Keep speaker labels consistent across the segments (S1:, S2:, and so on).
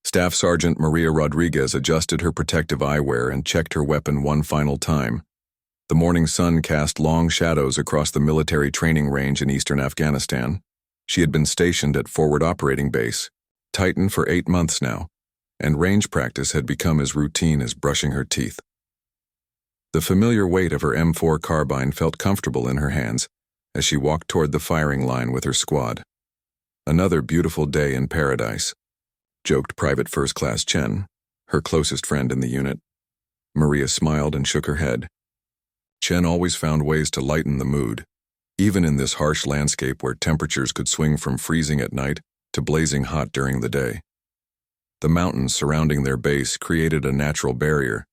S1: Staff Sergeant Maria Rodriguez adjusted her protective eyewear and checked her weapon one final time. The morning sun cast long shadows across the military training range in eastern Afghanistan. She had been stationed at Forward Operating Base, Titan, for 8 months now, and range practice had become as routine as brushing her teeth. The familiar weight of her M4 carbine felt comfortable in her hands as she walked toward the firing line with her squad. "Another beautiful day in paradise," joked Private First Class Chen, her closest friend in the unit. Maria smiled and shook her head. Chen always found ways to lighten the mood, even in this harsh landscape where temperatures could swing from freezing at night to blazing hot during the day. The mountains surrounding their base created a natural barrier,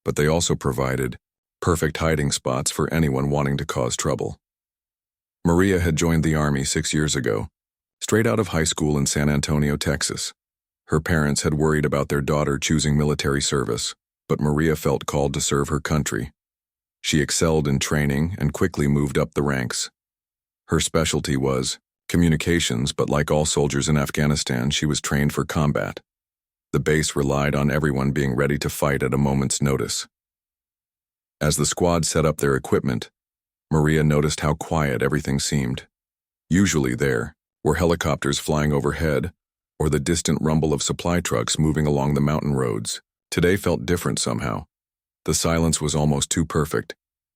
S1: but they also provided perfect hiding spots for anyone wanting to cause trouble. Maria had joined the Army 6 years ago, straight out of high school in San Antonio, Texas. Her parents had worried about their daughter choosing military service, but Maria felt called to serve her country. She excelled in training and quickly moved up the ranks. Her specialty was communications, but like all soldiers in Afghanistan, she was trained for combat. The base relied on everyone being ready to fight at a moment's notice. As the squad set up their equipment, Maria noticed how quiet everything seemed. Usually there were helicopters flying overhead or the distant rumble of supply trucks moving along the mountain roads. Today felt different somehow. The silence was almost too perfect.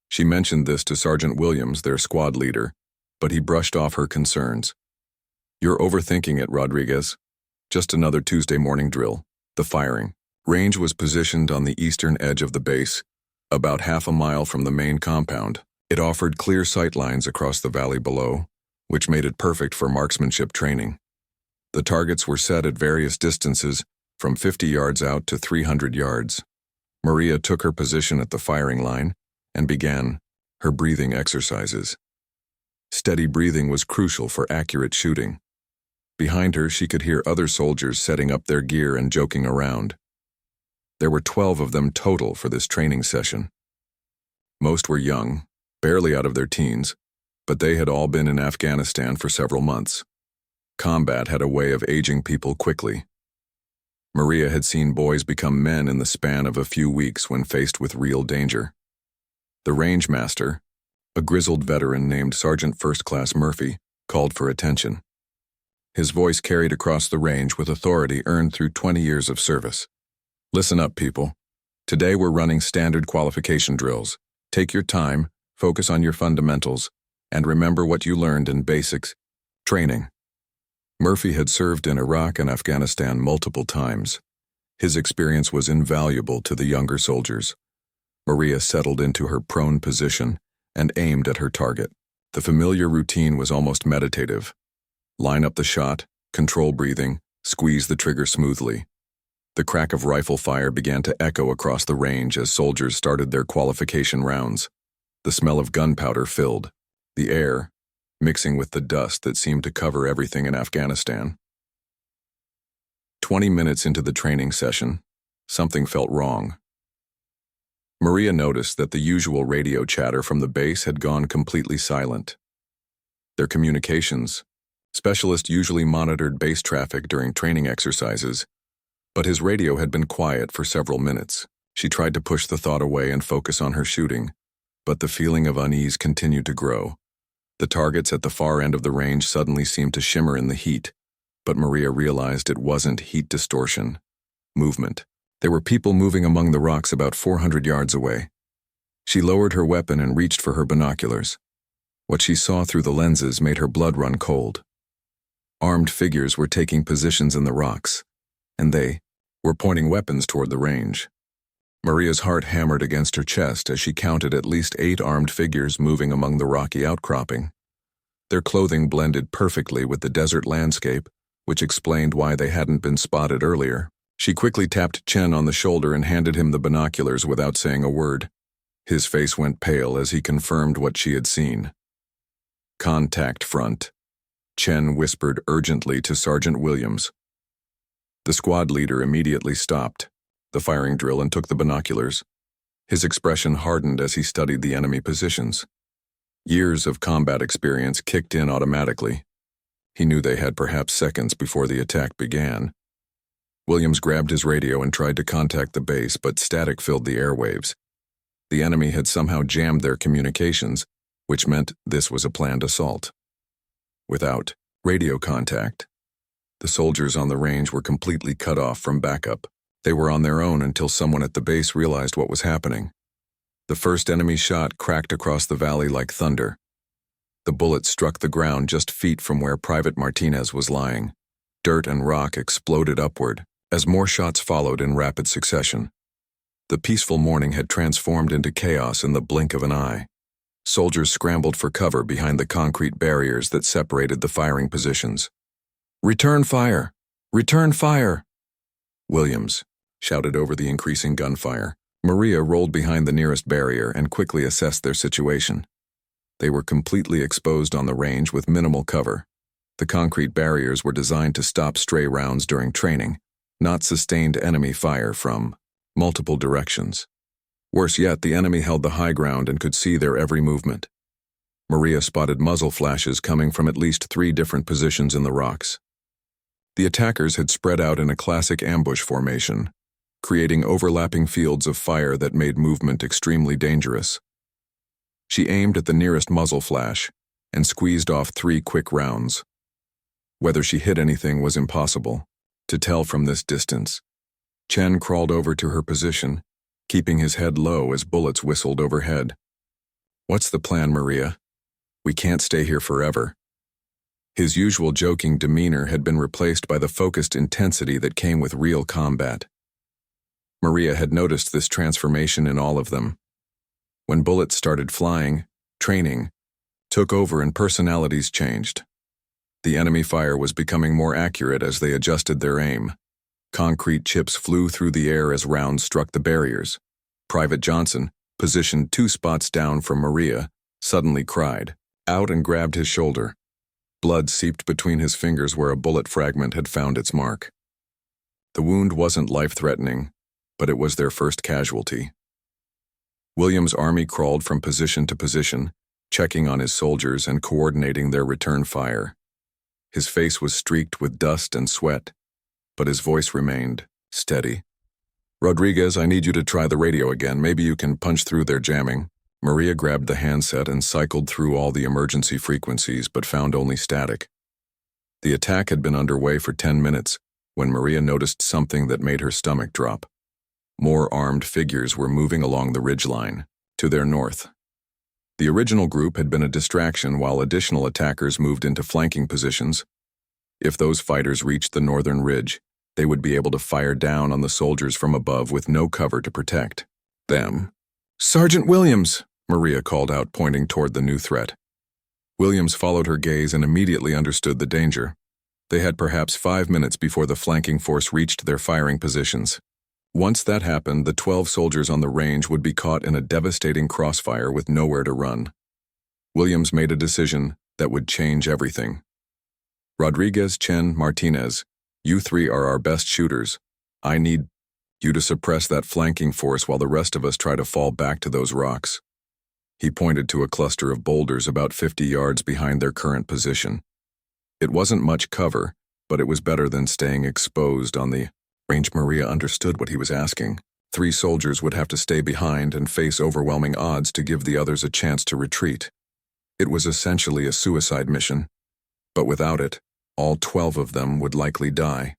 S1: She mentioned this to Sergeant Williams, their squad leader, but he brushed off her concerns. "You're overthinking it, Rodriguez. Just another Tuesday morning drill." The firing range was positioned on the eastern edge of the base, about half a mile from the main compound. It offered clear sight lines across the valley below, which made it perfect for marksmanship training. The targets were set at various distances, from 50 yards out to 300 yards. Maria took her position at the firing line and began her breathing exercises. Steady breathing was crucial for accurate shooting. Behind her, she could hear other soldiers setting up their gear and joking around. There were 12 of them total for this training session. Most were young, barely out of their teens, but they had all been in Afghanistan for several months. Combat had a way of aging people quickly. Maria had seen boys become men in the span of a few weeks when faced with real danger. The range master, a grizzled veteran named Sergeant First Class Murphy, called for attention. His voice carried across the range with authority earned through 20 years of service. "Listen up, people. Today we're running standard qualification drills. Take your time, focus on your fundamentals, and remember what you learned in basics training." Murphy had served in Iraq and Afghanistan multiple times. His experience was invaluable to the younger soldiers. Maria settled into her prone position and aimed at her target. The familiar routine was almost meditative. Line up the shot, control breathing, squeeze the trigger smoothly. The crack of rifle fire began to echo across the range as soldiers started their qualification rounds. The smell of gunpowder filled the air, mixing with the dust that seemed to cover everything in Afghanistan. 20 minutes into the training session, something felt wrong. Maria noticed that the usual radio chatter from the base had gone completely silent. Their communications specialist usually monitored base traffic during training exercises, but his radio had been quiet for several minutes. She tried to push the thought away and focus on her shooting, but the feeling of unease continued to grow. The targets at the far end of the range suddenly seemed to shimmer in the heat, but Maria realized it wasn't heat distortion. Movement. There were people moving among the rocks about 400 yards away. She lowered her weapon and reached for her binoculars. What she saw through the lenses made her blood run cold. Armed figures were taking positions in the rocks, and they were pointing weapons toward the range. Maria's heart hammered against her chest as she counted at least 8 armed figures moving among the rocky outcropping. Their clothing blended perfectly with the desert landscape, which explained why they hadn't been spotted earlier. She quickly tapped Chen on the shoulder and handed him the binoculars without saying a word. His face went pale as he confirmed what she had seen. "Contact front," Chen whispered urgently to Sergeant Williams. The squad leader immediately stopped the firing drill and took the binoculars. His expression hardened as he studied the enemy positions. Years of combat experience kicked in automatically. He knew they had perhaps seconds before the attack began. Williams grabbed his radio and tried to contact the base, but static filled the airwaves. The enemy had somehow jammed their communications, which meant this was a planned assault. Without radio contact, the soldiers on the range were completely cut off from backup. They were on their own until someone at the base realized what was happening. The first enemy shot cracked across the valley like thunder. The bullet struck the ground just feet from where Private Martinez was lying. Dirt and rock exploded upward, as more shots followed in rapid succession. The peaceful morning had transformed into chaos in the blink of an eye. Soldiers scrambled for cover behind the concrete barriers that separated the firing positions. "Return fire! Return fire!" Williams shouted over the increasing gunfire. Maria rolled behind the nearest barrier and quickly assessed their situation. They were completely exposed on the range with minimal cover. The concrete barriers were designed to stop stray rounds during training, not sustained enemy fire from multiple directions. Worse yet, the enemy held the high ground and could see their every movement. Maria spotted muzzle flashes coming from at least 3 different positions in the rocks. The attackers had spread out in a classic ambush formation, creating overlapping fields of fire that made movement extremely dangerous. She aimed at the nearest muzzle flash and squeezed off 3 quick rounds. Whether she hit anything was impossible to tell from this distance. Chen crawled over to her position, keeping his head low as bullets whistled overhead. "What's the plan, Maria? We can't stay here forever." His usual joking demeanor had been replaced by the focused intensity that came with real combat. Maria had noticed this transformation in all of them. When bullets started flying, training took over and personalities changed. The enemy fire was becoming more accurate as they adjusted their aim. Concrete chips flew through the air as rounds struck the barriers. Private Johnson, positioned 2 spots down from Maria, suddenly cried out and grabbed his shoulder. Blood seeped between his fingers where a bullet fragment had found its mark. The wound wasn't life-threatening, but it was their first casualty. Williams' army crawled from position to position, checking on his soldiers and coordinating their return fire. His face was streaked with dust and sweat, but his voice remained steady. "Rodriguez, I need you to try the radio again. Maybe you can punch through their jamming." Maria grabbed the handset and cycled through all the emergency frequencies, but found only static. The attack had been underway for 10 minutes when Maria noticed something that made her stomach drop. More armed figures were moving along the ridgeline, to their north. The original group had been a distraction while additional attackers moved into flanking positions. If those fighters reached the northern ridge, they would be able to fire down on the soldiers from above with no cover to protect them. "Sergeant Williams!" Maria called out, pointing toward the new threat. Williams followed her gaze and immediately understood the danger. They had perhaps 5 minutes before the flanking force reached their firing positions. Once that happened, the 12 soldiers on the range would be caught in a devastating crossfire with nowhere to run. Williams made a decision that would change everything. "Rodriguez, Chen, Martinez, you 3 are our best shooters. I need you to suppress that flanking force while the rest of us try to fall back to those rocks." He pointed to a cluster of boulders about 50 yards behind their current position. It wasn't much cover, but it was better than staying exposed on the range. Maria understood what he was asking. 3 soldiers would have to stay behind and face overwhelming odds to give the others a chance to retreat. It was essentially a suicide mission, but without it, all 12 of them would likely die.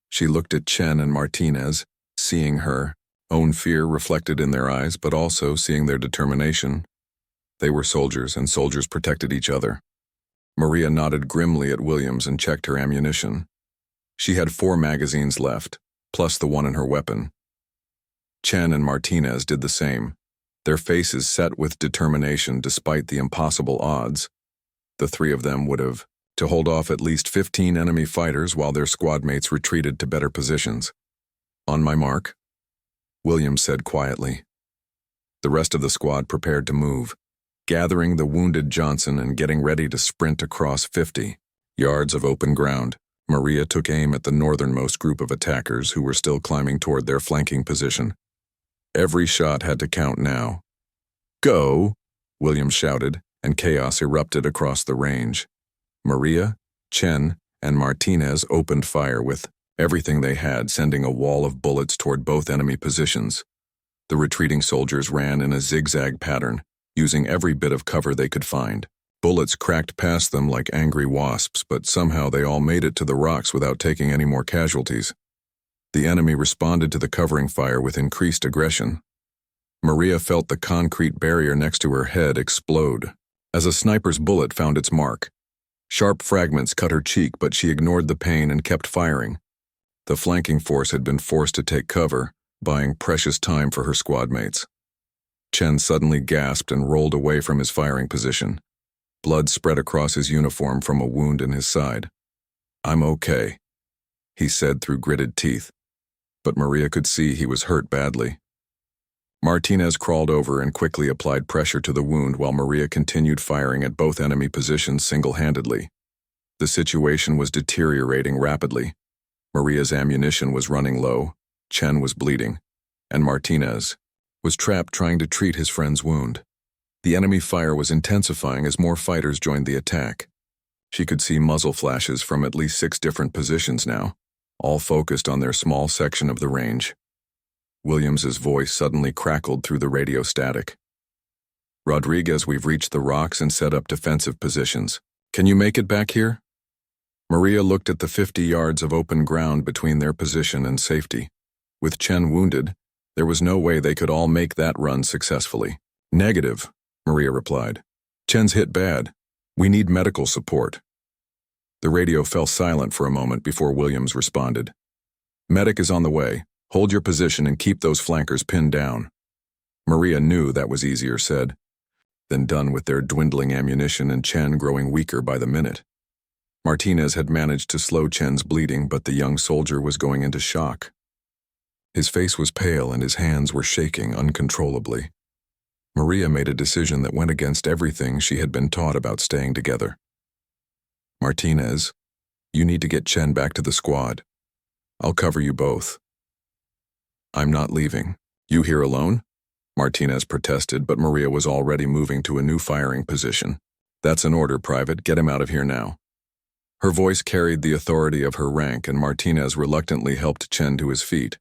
S1: She looked at Chen and Martinez, seeing her own fear reflected in their eyes, but also seeing their determination. They were soldiers, and soldiers protected each other. Maria nodded grimly at Williams and checked her ammunition. She had 4 magazines left, plus the one in her weapon. Chen and Martinez did the same, their faces set with determination despite the impossible odds. The 3 of them would have to hold off at least 15 enemy fighters while their squad mates retreated to better positions. "On my mark," Williams said quietly. The rest of the squad prepared to move, gathering the wounded Johnson and getting ready to sprint across 50 yards of open ground. Maria took aim at the northernmost group of attackers who were still climbing toward their flanking position. Every shot had to count now. "Go!" Williams shouted, and chaos erupted across the range. Maria, Chen, and Martinez opened fire with everything they had, sending a wall of bullets toward both enemy positions. The retreating soldiers ran in a zigzag pattern, using every bit of cover they could find. Bullets cracked past them like angry wasps, but somehow they all made it to the rocks without taking any more casualties. The enemy responded to the covering fire with increased aggression. Maria felt the concrete barrier next to her head explode as a sniper's bullet found its mark. Sharp fragments cut her cheek, but she ignored the pain and kept firing. The flanking force had been forced to take cover, buying precious time for her squad mates. Chen suddenly gasped and rolled away from his firing position. Blood spread across his uniform from a wound in his side. "I'm okay," he said through gritted teeth, but Maria could see he was hurt badly. Martinez crawled over and quickly applied pressure to the wound while Maria continued firing at both enemy positions single-handedly. The situation was deteriorating rapidly. Maria's ammunition was running low, Chen was bleeding, and Martinez was trapped trying to treat his friend's wound. The enemy fire was intensifying as more fighters joined the attack. She could see muzzle flashes from at least 6 different positions now, all focused on their small section of the range. Williams's voice suddenly crackled through the radio static. "Rodriguez, we've reached the rocks and set up defensive positions. Can you make it back here?" Maria looked at the 50 yards of open ground between their position and safety. With Chen wounded, there was no way they could all make that run successfully. "Negative," Maria replied. "Chen's hit bad. We need medical support." The radio fell silent for a moment before Williams responded. "Medic is on the way. Hold your position and keep those flankers pinned down." Maria knew that was easier said than done with their dwindling ammunition and Chen growing weaker by the minute. Martinez had managed to slow Chen's bleeding, but the young soldier was going into shock. His face was pale and his hands were shaking uncontrollably. Maria made a decision that went against everything she had been taught about staying together. "Martinez, you need to get Chen back to the squad. I'll cover you both." "I'm not leaving. You here alone?" Martinez protested, but Maria was already moving to a new firing position. "That's an order, Private. Get him out of here now." Her voice carried the authority of her rank, and Martinez reluctantly helped Chen to his feet.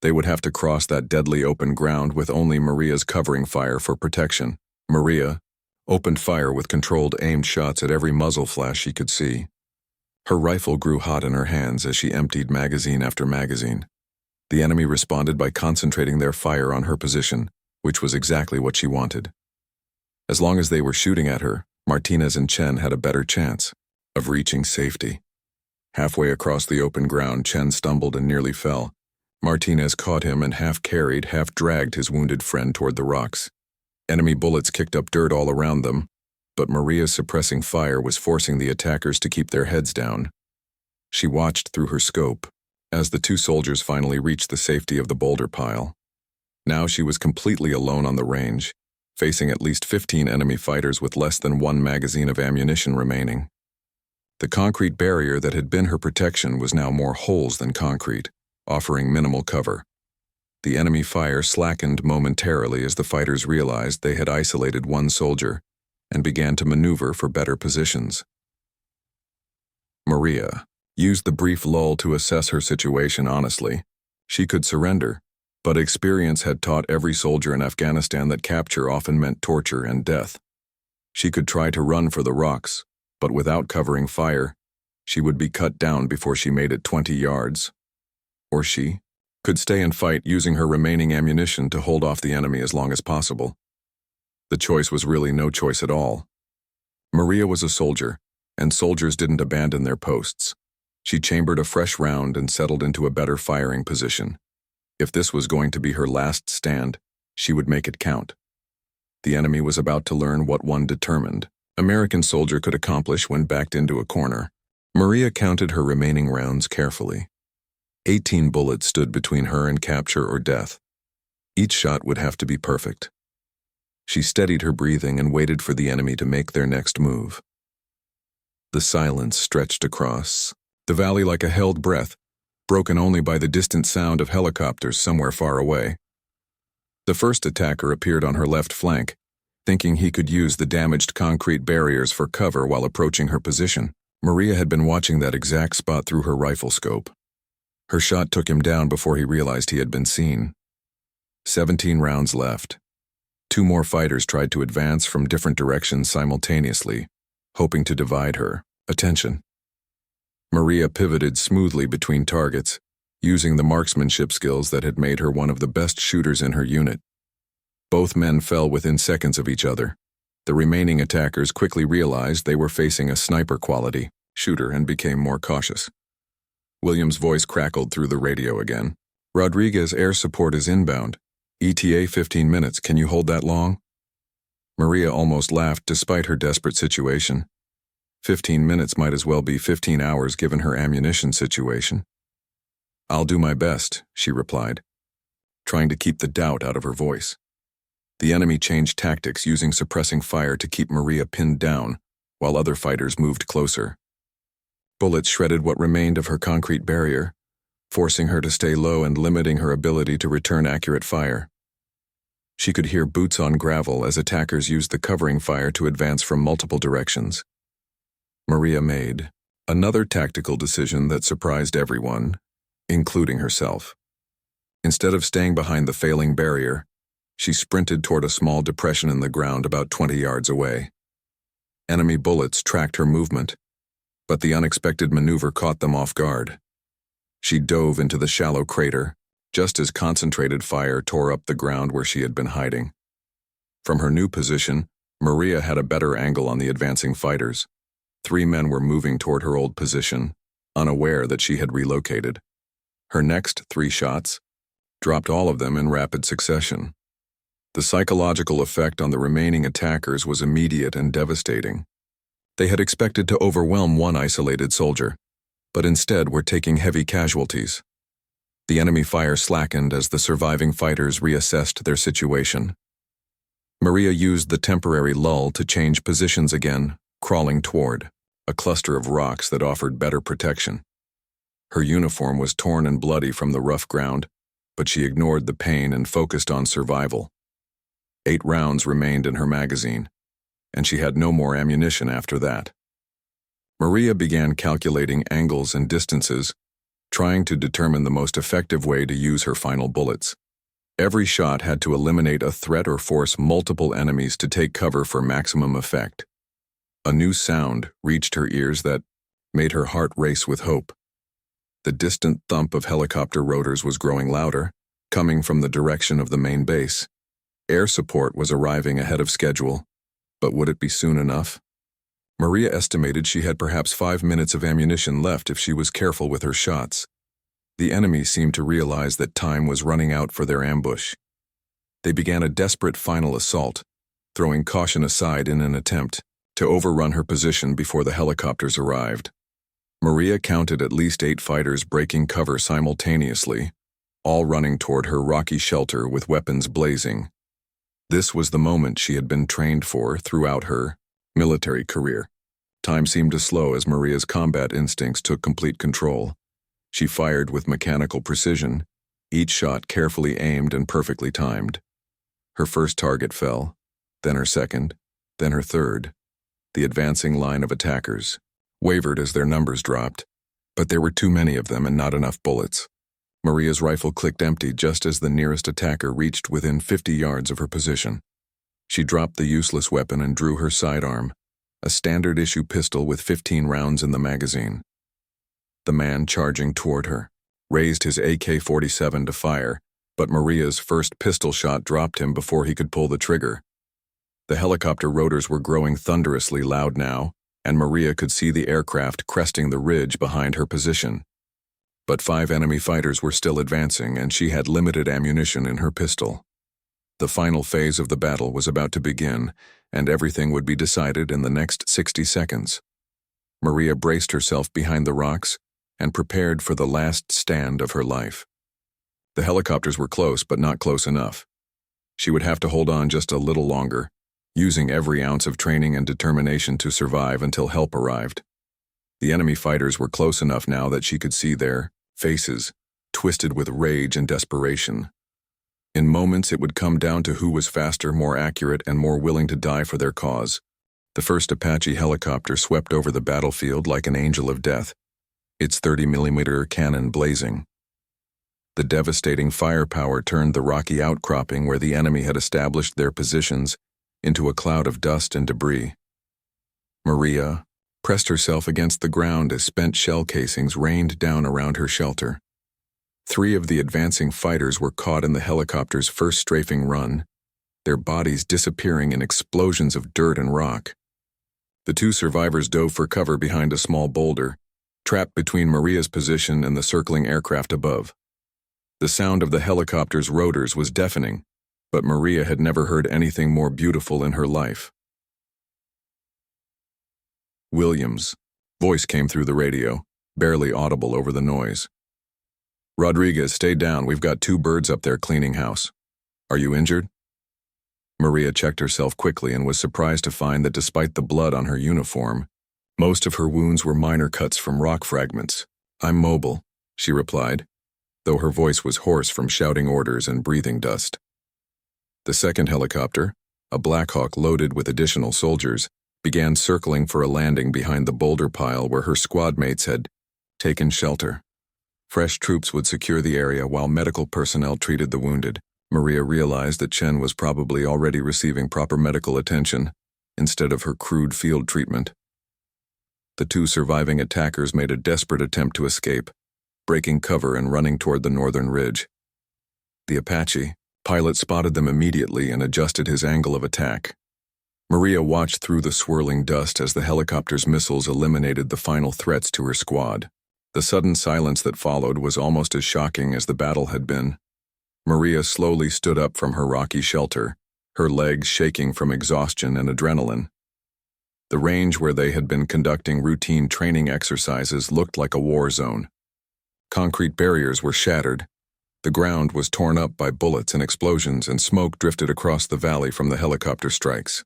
S1: They would have to cross that deadly open ground with only Maria's covering fire for protection. Maria opened fire with controlled aimed shots at every muzzle flash she could see. Her rifle grew hot in her hands as she emptied magazine after magazine. The enemy responded by concentrating their fire on her position, which was exactly what she wanted. As long as they were shooting at her, Martinez and Chen had a better chance of reaching safety. Halfway across the open ground, Chen stumbled and nearly fell. Martinez caught him and half-carried, half-dragged his wounded friend toward the rocks. Enemy bullets kicked up dirt all around them, but Maria's suppressing fire was forcing the attackers to keep their heads down. She watched through her scope as the 2 soldiers finally reached the safety of the boulder pile. Now she was completely alone on the range, facing at least 15 enemy fighters with less than 1 magazine of ammunition remaining. The concrete barrier that had been her protection was now more holes than concrete, offering minimal cover. The enemy fire slackened momentarily as the fighters realized they had isolated 1 soldier and began to maneuver for better positions. Maria used the brief lull to assess her situation honestly. She could surrender, but experience had taught every soldier in Afghanistan that capture often meant torture and death. She could try to run for the rocks, but without covering fire, she would be cut down before she made it 20 yards. Or she could stay and fight using her remaining ammunition to hold off the enemy as long as possible. The choice was really no choice at all. Maria was a soldier, and soldiers didn't abandon their posts. She chambered a fresh round and settled into a better firing position. If this was going to be her last stand, she would make it count. The enemy was about to learn what one determined American soldier could accomplish when backed into a corner. Maria counted her remaining rounds carefully. 18 bullets stood between her and capture or death. Each shot would have to be perfect. She steadied her breathing and waited for the enemy to make their next move. The silence stretched across the valley like a held breath, broken only by the distant sound of helicopters somewhere far away. The first attacker appeared on her left flank, thinking he could use the damaged concrete barriers for cover while approaching her position. Maria had been watching that exact spot through her rifle scope. Her shot took him down before he realized he had been seen. 17 rounds left. 2 more fighters tried to advance from different directions simultaneously, hoping to divide her attention. Maria pivoted smoothly between targets, using the marksmanship skills that had made her one of the best shooters in her unit. Both men fell within seconds of each other. The remaining attackers quickly realized they were facing a sniper-quality shooter and became more cautious. William's voice crackled through the radio again. "Rodriguez, air support is inbound. ETA 15 minutes. Can you hold that long?" Maria almost laughed despite her desperate situation. 15 minutes might as well be 15 hours given her ammunition situation. "I'll do my best," she replied, trying to keep the doubt out of her voice. The enemy changed tactics, using suppressing fire to keep Maria pinned down, while other fighters moved closer. Bullets shredded what remained of her concrete barrier, forcing her to stay low and limiting her ability to return accurate fire. She could hear boots on gravel as attackers used the covering fire to advance from multiple directions. Maria made another tactical decision that surprised everyone, including herself. Instead of staying behind the failing barrier, she sprinted toward a small depression in the ground about 20 yards away. Enemy bullets tracked her movement, but the unexpected maneuver caught them off guard. She dove into the shallow crater, just as concentrated fire tore up the ground where she had been hiding. From her new position, Maria had a better angle on the advancing fighters. 3 men were moving toward her old position, unaware that she had relocated. Her next 3 shots dropped all of them in rapid succession. The psychological effect on the remaining attackers was immediate and devastating. They had expected to overwhelm one isolated soldier, but instead were taking heavy casualties. The enemy fire slackened as the surviving fighters reassessed their situation. Maria used the temporary lull to change positions again, crawling toward a cluster of rocks that offered better protection. Her uniform was torn and bloody from the rough ground, but she ignored the pain and focused on survival. 8 rounds remained in her magazine, and she had no more ammunition after that. Maria began calculating angles and distances, trying to determine the most effective way to use her final bullets. Every shot had to eliminate a threat or force multiple enemies to take cover for maximum effect. A new sound reached her ears that made her heart race with hope. The distant thump of helicopter rotors was growing louder, coming from the direction of the main base. Air support was arriving ahead of schedule, but would it be soon enough? Maria estimated she had perhaps 5 minutes of ammunition left if she was careful with her shots. The enemy seemed to realize that time was running out for their ambush. They began a desperate final assault, throwing caution aside in an attempt to overrun her position before the helicopters arrived. Maria counted at least 8 fighters breaking cover simultaneously, all running toward her rocky shelter with weapons blazing. This was the moment she had been trained for throughout her military career. Time seemed to slow as Maria's combat instincts took complete control. She fired with mechanical precision, each shot carefully aimed and perfectly timed. Her first target fell, then her second, then her third. The advancing line of attackers wavered as their numbers dropped, but there were too many of them and not enough bullets. Maria's rifle clicked empty just as the nearest attacker reached within 50 yards of her position. She dropped the useless weapon and drew her sidearm, a standard-issue pistol with 15 rounds in the magazine. The man charging toward her raised his AK-47 to fire, but Maria's first pistol shot dropped him before he could pull the trigger. The helicopter rotors were growing thunderously loud now, and Maria could see the aircraft cresting the ridge behind her position. But 5 enemy fighters were still advancing, and she had limited ammunition in her pistol. The final phase of the battle was about to begin, and everything would be decided in the next 60 seconds. Maria braced herself behind the rocks and prepared for the last stand of her life. The helicopters were close, but not close enough. She would have to hold on just a little longer, using every ounce of training and determination to survive until help arrived. The enemy fighters were close enough now that she could see their faces, twisted with rage and desperation. In moments, it would come down to who was faster, more accurate, and more willing to die for their cause. The first Apache helicopter swept over the battlefield like an angel of death, its 30mm cannon blazing. The devastating firepower turned the rocky outcropping where the enemy had established their positions into a cloud of dust and debris. Maria pressed herself against the ground as spent shell casings rained down around her shelter. 3 of the advancing fighters were caught in the helicopter's first strafing run, their bodies disappearing in explosions of dirt and rock. The 2 survivors dove for cover behind a small boulder, trapped between Maria's position and the circling aircraft above. The sound of the helicopter's rotors was deafening, but Maria had never heard anything more beautiful in her life. Williams' voice came through the radio, barely audible over the noise. "Rodriguez, stay down. We've got 2 birds up there cleaning house. Are you injured?" Maria checked herself quickly and was surprised to find that despite the blood on her uniform, most of her wounds were minor cuts from rock fragments. "I'm mobile," she replied, though her voice was hoarse from shouting orders and breathing dust. The second helicopter, a Black Hawk loaded with additional soldiers, began circling for a landing behind the boulder pile where her squad mates had taken shelter. Fresh troops would secure the area while medical personnel treated the wounded. Maria realized that Chen was probably already receiving proper medical attention instead of her crude field treatment. The 2 surviving attackers made a desperate attempt to escape, breaking cover and running toward the northern ridge. The Apache pilot spotted them immediately and adjusted his angle of attack. Maria watched through the swirling dust as the helicopter's missiles eliminated the final threats to her squad. The sudden silence that followed was almost as shocking as the battle had been. Maria slowly stood up from her rocky shelter, her legs shaking from exhaustion and adrenaline. The range where they had been conducting routine training exercises looked like a war zone. Concrete barriers were shattered. The ground was torn up by bullets and explosions, and smoke drifted across the valley from the helicopter strikes.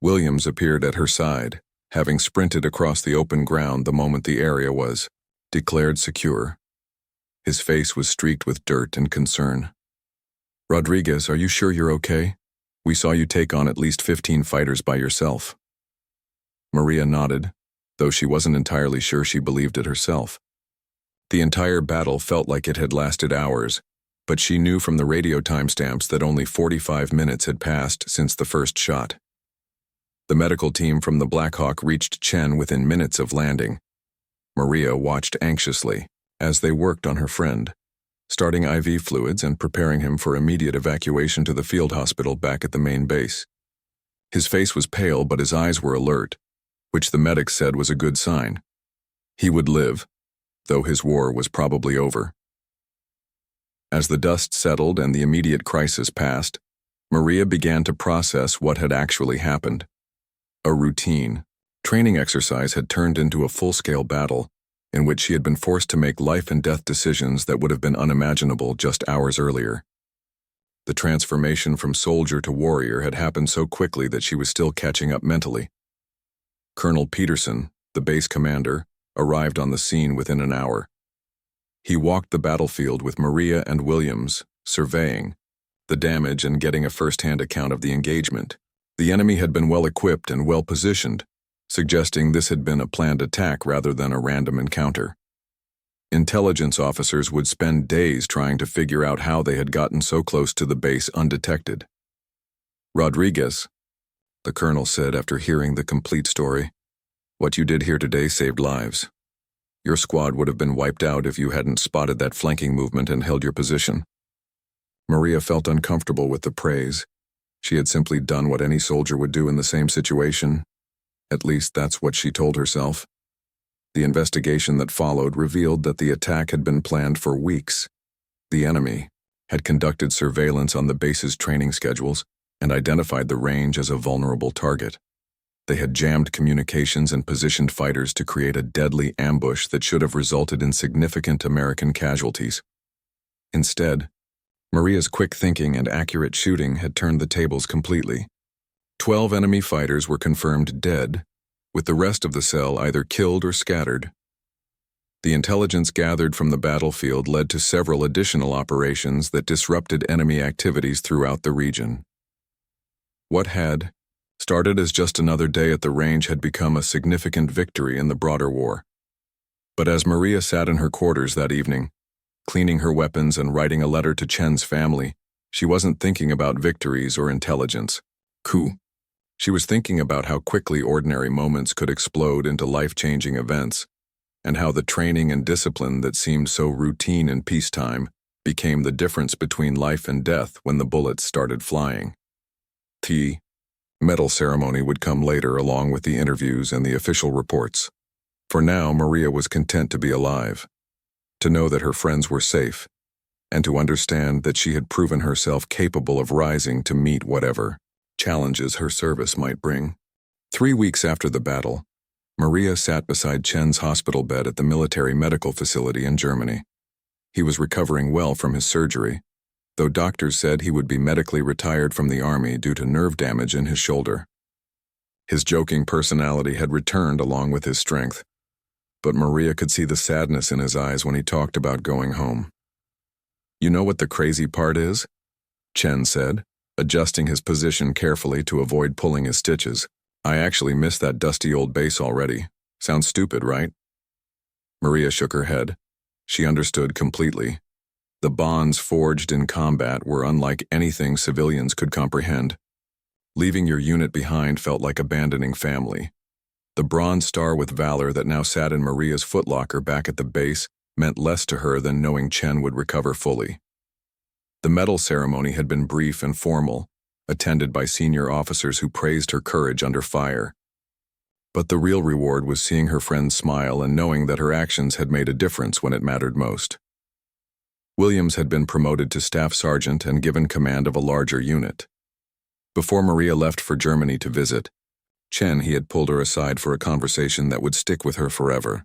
S1: Williams appeared at her side, having sprinted across the open ground the moment the area was declared secure. His face was streaked with dirt and concern. "Rodriguez, are you sure you're okay? We saw you take on at least 15 fighters by yourself." Maria nodded, though she wasn't entirely sure she believed it herself. The entire battle felt like it had lasted hours, but she knew from the radio timestamps that only 45 minutes had passed since the first shot. The medical team from the Black Hawk reached Chen within minutes of landing. Maria watched anxiously as they worked on her friend, starting IV fluids and preparing him for immediate evacuation to the field hospital back at the main base. His face was pale, but his eyes were alert, which the medics said was a good sign. He would live, though his war was probably over. As the dust settled and the immediate crisis passed, Maria began to process what had actually happened. A routine training exercise had turned into a full-scale battle in which she had been forced to make life-and-death decisions that would have been unimaginable just hours earlier. The transformation from soldier to warrior had happened so quickly that she was still catching up mentally. Colonel Peterson, the base commander, arrived on the scene within an hour. He walked the battlefield with Maria and Williams, surveying the damage and getting a first-hand account of the engagement. The enemy had been well-equipped and well-positioned, suggesting this had been a planned attack rather than a random encounter. Intelligence officers would spend days trying to figure out how they had gotten so close to the base undetected. "Rodriguez," the colonel said after hearing the complete story, "what you did here today saved lives. Your squad would have been wiped out if you hadn't spotted that flanking movement and held your position." Maria felt uncomfortable with the praise. She had simply done what any soldier would do in the same situation. At least that's what she told herself. The investigation that followed revealed that the attack had been planned for weeks. The enemy had conducted surveillance on the base's training schedules and identified the range as a vulnerable target. They had jammed communications and positioned fighters to create a deadly ambush that should have resulted in significant American casualties. Instead, Maria's quick thinking and accurate shooting had turned the tables completely. 12 enemy fighters were confirmed dead, with the rest of the cell either killed or scattered. The intelligence gathered from the battlefield led to several additional operations that disrupted enemy activities throughout the region. What had started as just another day at the range had become a significant victory in the broader war. But as Maria sat in her quarters that evening, Cleaning her weapons and writing a letter to Chen's family, she wasn't thinking about victories or intelligence. She was thinking about how quickly ordinary moments could explode into life-changing events, and how the training and discipline that seemed so routine in peacetime became the difference between life and death when the bullets started flying. The medal ceremony would come later along with the interviews and the official reports. For now, Maria was content to be alive, to know that her friends were safe, and to understand that she had proven herself capable of rising to meet whatever challenges her service might bring. 3 weeks after the battle, Maria sat beside Chen's hospital bed at the military medical facility in Germany. He was recovering well from his surgery, though doctors said he would be medically retired from the army due to nerve damage in his shoulder. His joking personality had returned along with his strength, but Maria could see the sadness in his eyes when he talked about going home. "You know what the crazy part is?" Chen said, adjusting his position carefully to avoid pulling his stitches. "I actually miss that dusty old base already. Sounds stupid, right?" Maria shook her head. She understood completely. The bonds forged in combat were unlike anything civilians could comprehend. Leaving your unit behind felt like abandoning family. The Bronze Star with Valor that now sat in Maria's footlocker back at the base meant less to her than knowing Chen would recover fully. The medal ceremony had been brief and formal, attended by senior officers who praised her courage under fire. But the real reward was seeing her friends smile and knowing that her actions had made a difference when it mattered most. Williams had been promoted to staff sergeant and given command of a larger unit. Before Maria left for Germany to visit he had pulled her aside for a conversation that would stick with her forever.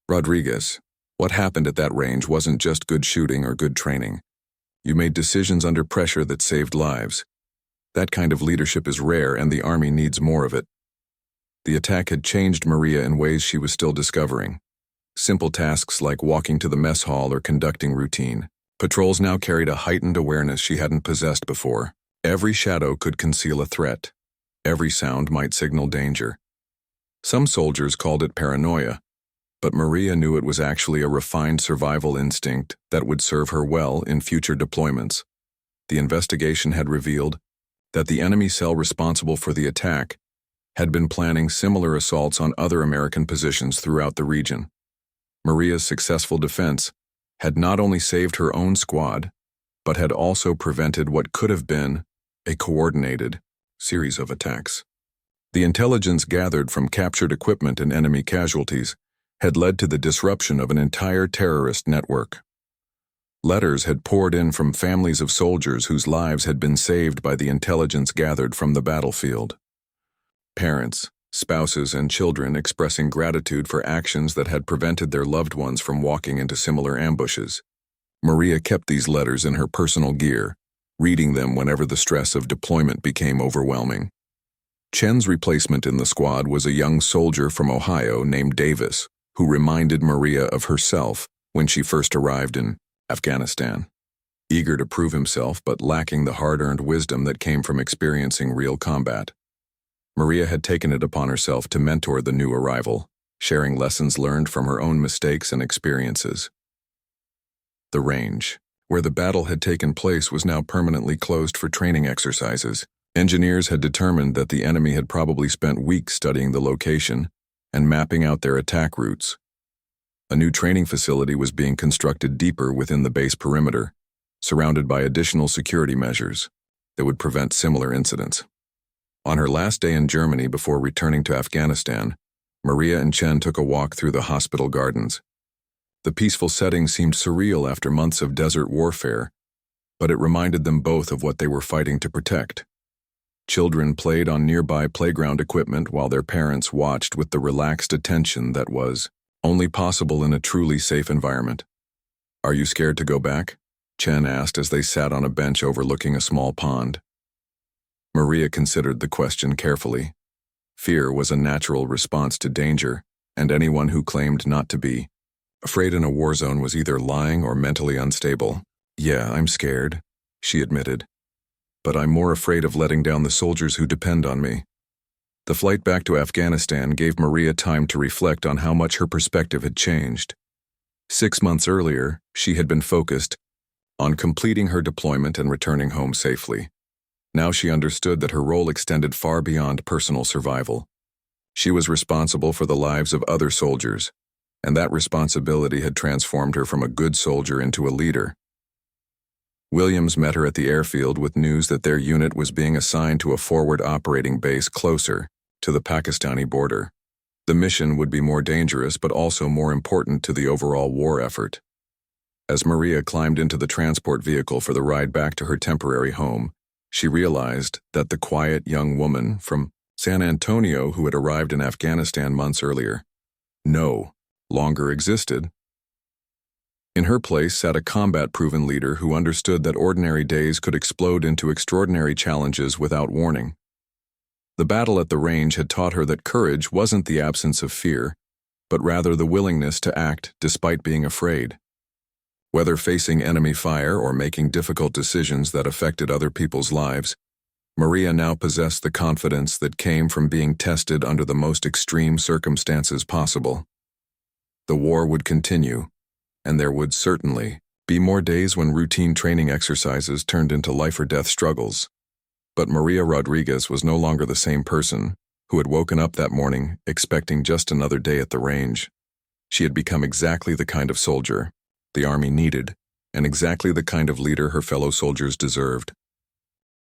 S1: "Rodriguez, what happened at that range wasn't just good shooting or good training. You made decisions under pressure that saved lives. That kind of leadership is rare and the Army needs more of it." The attack had changed Maria in ways she was still discovering. Simple tasks like walking to the mess hall or conducting routine patrols now carried a heightened awareness she hadn't possessed before. Every shadow could conceal a threat. Every sound might signal danger. Some soldiers called it paranoia, but Maria knew it was actually a refined survival instinct that would serve her well in future deployments. The investigation had revealed that the enemy cell responsible for the attack had been planning similar assaults on other American positions throughout the region. Maria's successful defense had not only saved her own squad, but had also prevented what could have been a coordinated series of attacks. The intelligence gathered from captured equipment and enemy casualties had led to the disruption of an entire terrorist network. Letters had poured in from families of soldiers whose lives had been saved by the intelligence gathered from the battlefield. Parents, spouses, and children expressing gratitude for actions that had prevented their loved ones from walking into similar ambushes. Maria kept these letters in her personal gear, reading them whenever the stress of deployment became overwhelming. Chen's replacement in the squad was a young soldier from Ohio named Davis, who reminded Maria of herself when she first arrived in Afghanistan. Eager to prove himself but lacking the hard-earned wisdom that came from experiencing real combat, Maria had taken it upon herself to mentor the new arrival, sharing lessons learned from her own mistakes and experiences. The range, where the battle had taken place, was now permanently closed for training exercises. Engineers had determined that the enemy had probably spent weeks studying the location and mapping out their attack routes. A new training facility was being constructed deeper within the base perimeter, surrounded by additional security measures that would prevent similar incidents. On her last day in Germany before returning to Afghanistan, Maria and Chen took a walk through the hospital gardens. The peaceful setting seemed surreal after months of desert warfare, but it reminded them both of what they were fighting to protect. Children played on nearby playground equipment while their parents watched with the relaxed attention that was only possible in a truly safe environment. "Are you scared to go back?" Chen asked as they sat on a bench overlooking a small pond. Maria considered the question carefully. Fear was a natural response to danger, and anyone who claimed not to be afraid in a war zone was either lying or mentally unstable. "Yeah, I'm scared," she admitted. "But I'm more afraid of letting down the soldiers who depend on me." The flight back to Afghanistan gave Maria time to reflect on how much her perspective had changed. 6 months earlier, she had been focused on completing her deployment and returning home safely. Now she understood that her role extended far beyond personal survival. She was responsible for the lives of other soldiers, and that responsibility had transformed her from a good soldier into a leader. Williams met her at the airfield with news that their unit was being assigned to a forward operating base closer to the Pakistani border. The mission would be more dangerous but also more important to the overall war effort. As Maria climbed into the transport vehicle for the ride back to her temporary home, she realized that the quiet young woman from San Antonio who had arrived in Afghanistan months earlier no longer existed. In her place sat a combat-proven leader who understood that ordinary days could explode into extraordinary challenges without warning. The battle at the range had taught her that courage wasn't the absence of fear, but rather the willingness to act despite being afraid. Whether facing enemy fire or making difficult decisions that affected other people's lives, Maria now possessed the confidence that came from being tested under the most extreme circumstances possible. The war would continue, and there would certainly be more days when routine training exercises turned into life-or-death struggles. But Maria Rodriguez was no longer the same person who had woken up that morning expecting just another day at the range. She had become exactly the kind of soldier the Army needed, and exactly the kind of leader her fellow soldiers deserved.